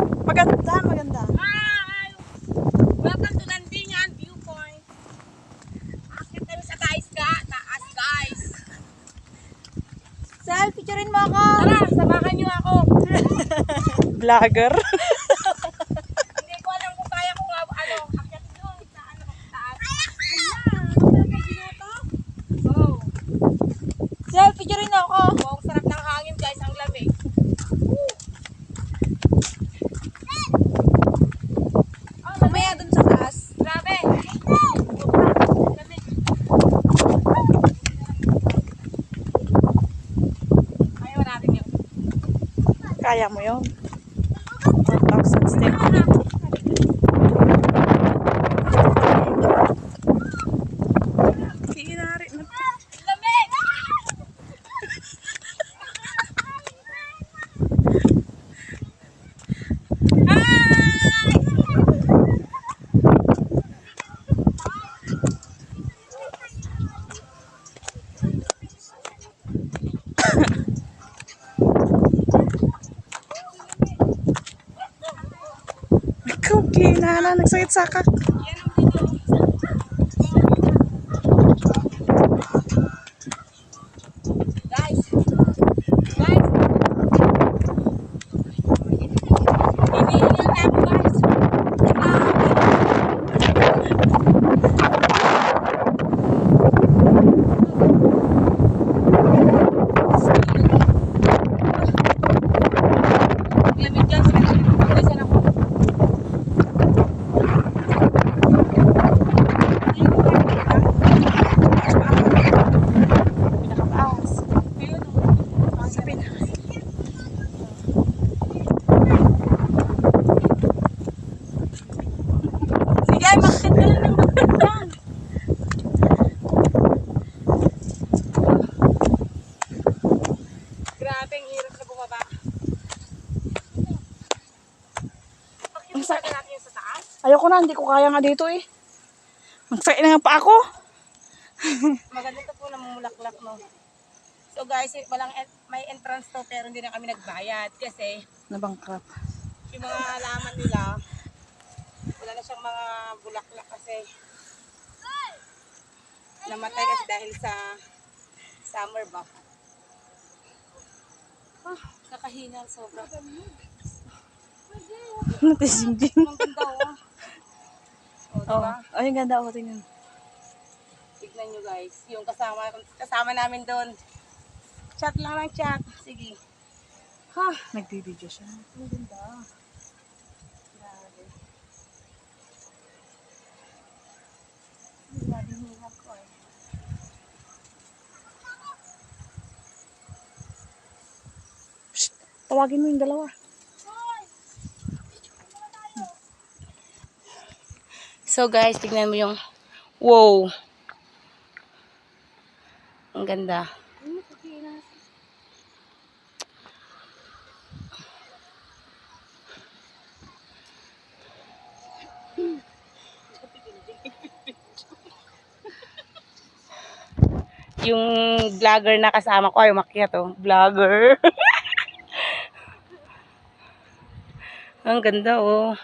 Maganda, maganda. Hi! Welcome to Landingan Viewpoint. Akit kami sa taas guys. Sal, picturein mo ako. Tara, samahan niyo ako. Vlogger. Hindi ko alam kung kaya ko akit doon sa taas. Ano kay Ginoto? Oh. Sal, picturein mo ako. Wow, sarap ng hangin guys, ang lamig. Mamaya dun sa taas. Grabe. Lamig. Kaya natin yun. Kaya mo yun. 1,000 step. Kinari na. Lamig! Ikaw, kinana. Nagsakit sakak. Yan ang dito. Guys. Hinihingal na ako guys. Lamig guys. Pagkasan ako. Pinakataas. Ayun. Sa pinaka. Sige, makit ka lang ng makit lang. Grabe, ang hirap na bumaba. Bakit Ang sakit. natin yung sa taas? Ayoko na, hindi ko kaya nga dito eh. Magsakit na nga pa ako. Maganda to po, namumulaklak, no? So guys, may entrance to pero hindi na kami nagbayad kasi Nabangkrap. yung mga halaman nila, wala na siyang mga bulaklak kasi namatay kasi dahil sa summer ba? Kakahingal sobra. Natising-ting. Ang ganda oh. O, Oo. diba? Ay, ang ganda ako. Tingnan. Tignan nyo guys, yung kasama namin doon. Chat lang ng chat. Sige. Ha, Nagbibideo siya. ang ganda. Grabe. Grabe hingal ko eh. Psst, tawagin mo yung dalawa. So guys, tignan mo yung wow. Ang ganda. Yung vlogger na kasama ko ay umakyat oh. Vlogger. Ang ganda oh.